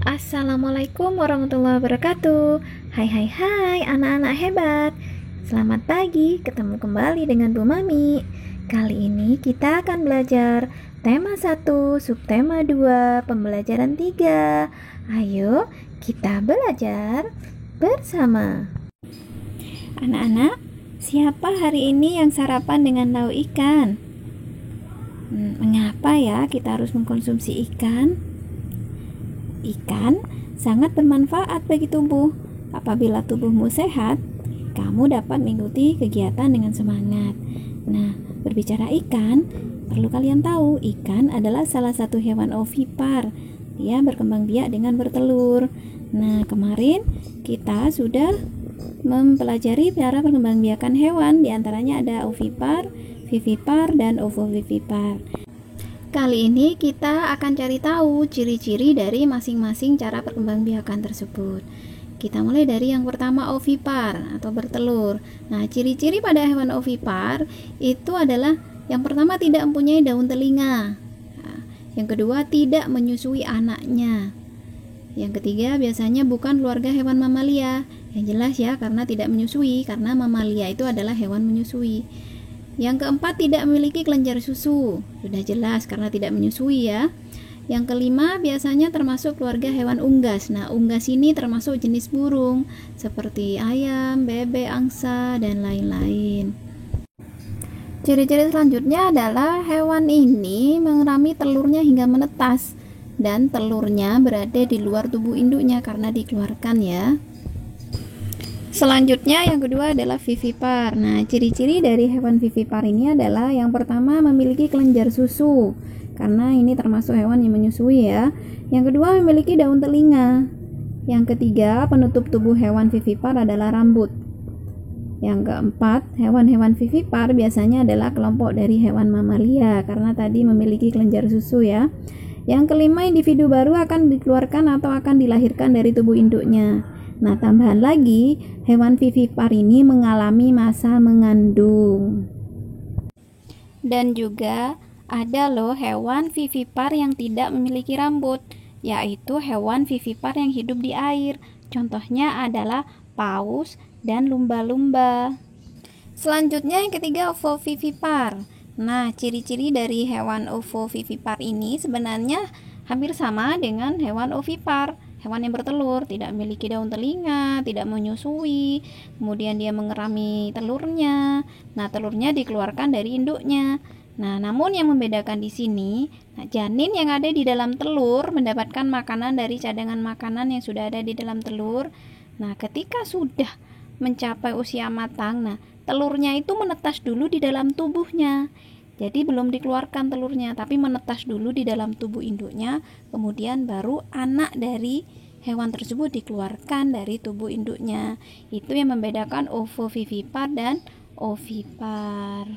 Assalamualaikum warahmatullahi wabarakatuh. Hai anak-anak hebat. Selamat pagi, ketemu kembali dengan Bu Mami. Kali ini kita akan belajar tema 1, subtema 2, pembelajaran 3. Ayo kita belajar bersama. Anak-anak, siapa hari ini yang sarapan dengan lauk ikan? Mengapa ya kita harus mengkonsumsi ikan? Ikan sangat bermanfaat bagi tubuh. Apabila tubuhmu sehat, kamu dapat mengikuti kegiatan dengan semangat. Nah, berbicara ikan, perlu kalian tahu, ikan adalah salah satu hewan ovipar. Dia berkembang biak dengan bertelur. Nah, kemarin kita sudah mempelajari cara perkembangbiakan hewan. Di antaranya ada ovipar, vivipar, dan ovovivipar. Kali ini kita akan cari tahu ciri-ciri dari masing-masing cara perkembangbiakan tersebut. Kita mulai dari yang pertama, ovipar atau bertelur. Nah, ciri-ciri pada hewan ovipar itu adalah yang pertama tidak mempunyai daun telinga. Nah, yang kedua tidak menyusui anaknya. Yang ketiga biasanya bukan keluarga hewan mamalia. Yang jelas ya, karena tidak menyusui, karena mamalia itu adalah hewan menyusui. Yang keempat, tidak memiliki kelenjar susu. Sudah jelas karena tidak menyusui ya. Yang kelima, biasanya termasuk keluarga hewan unggas. Nah, unggas ini termasuk jenis burung seperti ayam, bebek, angsa, dan lain-lain. Ciri-ciri selanjutnya adalah hewan ini mengerami telurnya hingga menetas, dan telurnya berada di luar tubuh induknya karena dikeluarkan ya. Selanjutnya yang kedua adalah vivipar. Nah, ciri-ciri dari hewan vivipar ini adalah yang pertama memiliki kelenjar susu, karena ini termasuk hewan yang menyusui ya. Yang kedua memiliki daun telinga. Yang ketiga, penutup tubuh hewan vivipar adalah rambut. Yang keempat, hewan-hewan vivipar biasanya adalah kelompok dari hewan mamalia karena tadi memiliki kelenjar susu ya. Yang kelima, individu baru akan dikeluarkan atau akan dilahirkan dari tubuh induknya. Nah, tambahan lagi, hewan vivipar ini mengalami masa mengandung. Dan juga ada loh hewan vivipar yang tidak memiliki rambut, yaitu hewan vivipar yang hidup di air. Contohnya adalah paus dan lumba-lumba. Selanjutnya yang ketiga, ovovivipar. Nah, ciri-ciri dari hewan ovovivipar ini sebenarnya hampir sama dengan hewan ovipar. Hewan yang bertelur, tidak memiliki daun telinga, tidak menyusui, kemudian dia mengerami telurnya. Nah, telurnya dikeluarkan dari induknya. Nah, namun yang membedakan di sini, janin yang ada di dalam telur mendapatkan makanan dari cadangan makanan yang sudah ada di dalam telur. Nah, ketika sudah mencapai usia matang, nah, telurnya itu menetas dulu di dalam tubuhnya. Jadi belum dikeluarkan telurnya, tapi menetas dulu di dalam tubuh induknya, kemudian baru anak dari hewan tersebut dikeluarkan dari tubuh induknya. Itu yang membedakan ovovivipar dan ovipar.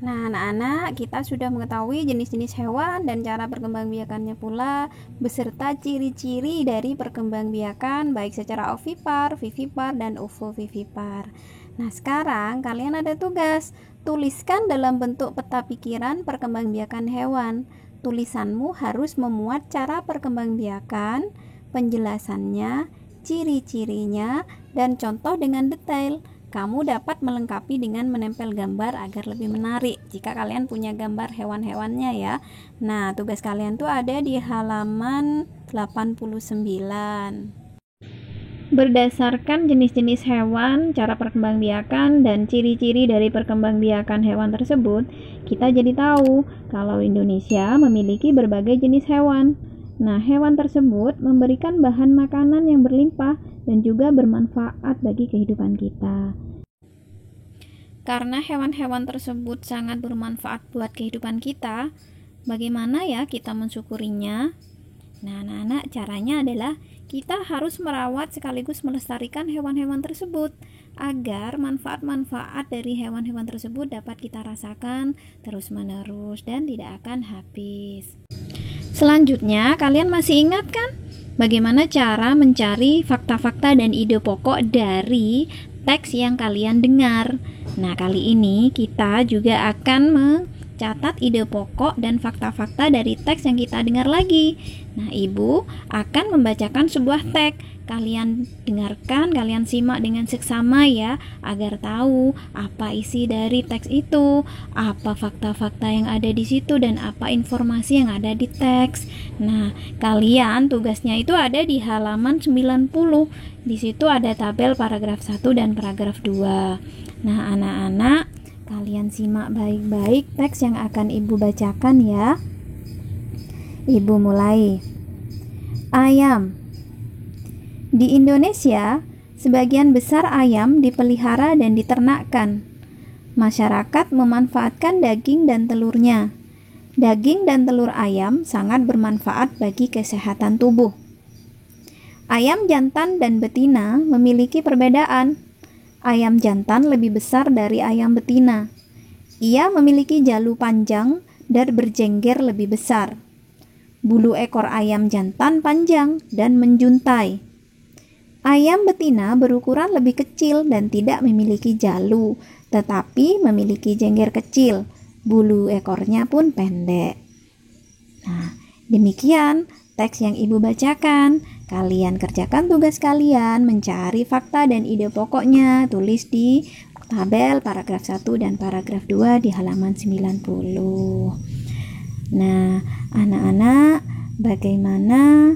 Nah, anak-anak, kita sudah mengetahui jenis-jenis hewan dan cara perkembangbiakannya pula, beserta ciri-ciri dari perkembangbiakan baik secara ovipar, vivipar, dan ovovivipar. Nah, sekarang kalian ada tugas. Tuliskan dalam bentuk peta pikiran perkembangbiakan hewan. Tulisanmu harus memuat cara perkembangbiakan, penjelasannya, ciri-cirinya, dan contoh dengan detail. Kamu dapat melengkapi dengan menempel gambar agar lebih menarik jika kalian punya gambar hewan-hewannya ya. Nah, tugas kalian tuh ada di halaman 89. Berdasarkan jenis-jenis hewan, cara perkembangbiakan, dan ciri-ciri dari perkembangbiakan hewan tersebut, kita jadi tahu kalau Indonesia memiliki berbagai jenis hewan. Nah, hewan tersebut memberikan bahan makanan yang berlimpah dan juga bermanfaat bagi kehidupan kita. Karena hewan-hewan tersebut sangat bermanfaat buat kehidupan kita, bagaimana ya kita mensyukurinya? Nah, anak-anak, caranya adalah kita harus merawat sekaligus melestarikan hewan-hewan tersebut agar manfaat-manfaat dari hewan-hewan tersebut dapat kita rasakan terus-menerus dan tidak akan habis. Selanjutnya, kalian masih ingat kan bagaimana cara mencari fakta-fakta dan ide pokok dari teks yang kalian dengar? Nah, kali ini kita juga akan catat ide pokok dan fakta-fakta dari teks yang kita dengar lagi. Nah, Ibu akan membacakan sebuah teks. Kalian dengarkan, kalian simak dengan seksama ya, agar tahu apa isi dari teks itu, apa fakta-fakta yang ada di situ, dan apa informasi yang ada di teks. Nah, kalian tugasnya itu ada di halaman 90. Di situ ada tabel paragraf 1 dan paragraf 2. Nah, anak-anak, kalian simak baik-baik teks yang akan Ibu bacakan ya. Ibu mulai. Ayam. Di Indonesia, sebagian besar ayam dipelihara dan diternakkan. Masyarakat memanfaatkan daging dan telurnya. Daging dan telur ayam sangat bermanfaat bagi kesehatan tubuh. Ayam jantan dan betina memiliki perbedaan. Ayam jantan lebih besar dari ayam betina. Ia memiliki jalu panjang dan berjengger lebih besar. Bulu ekor ayam jantan panjang dan menjuntai. Ayam betina berukuran lebih kecil dan tidak memiliki jalu, tetapi memiliki jengger kecil. Bulu ekornya pun pendek. Nah, demikian teks yang Ibu bacakan. Kalian kerjakan tugas kalian mencari fakta dan ide pokoknya. Tulis di tabel paragraf 1 dan paragraf 2 di halaman 90. Nah, anak-anak, bagaimana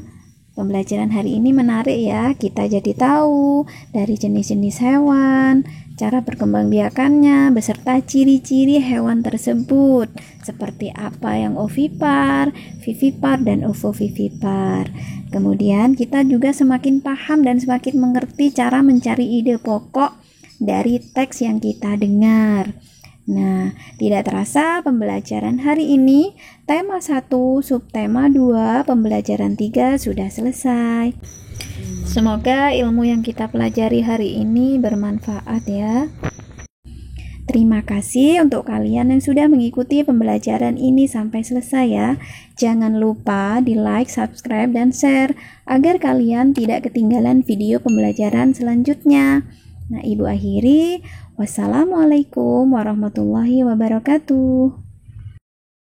pembelajaran hari ini? Menarik ya, kita jadi tahu dari jenis-jenis hewan, cara perkembangbiakannya, beserta ciri-ciri hewan tersebut, seperti apa yang ovipar, vivipar, dan ovovivipar. Kemudian kita juga semakin paham dan semakin mengerti cara mencari ide pokok dari teks yang kita dengar. Nah, tidak terasa pembelajaran hari ini, tema 1, subtema 2, pembelajaran 3 sudah selesai. Semoga ilmu yang kita pelajari hari ini bermanfaat ya. Terima kasih untuk kalian yang sudah mengikuti pembelajaran ini sampai selesai ya. Jangan lupa di like, subscribe, dan share agar kalian tidak ketinggalan video pembelajaran selanjutnya. Nah, Ibu akhiri. Wassalamualaikum warahmatullahi wabarakatuh.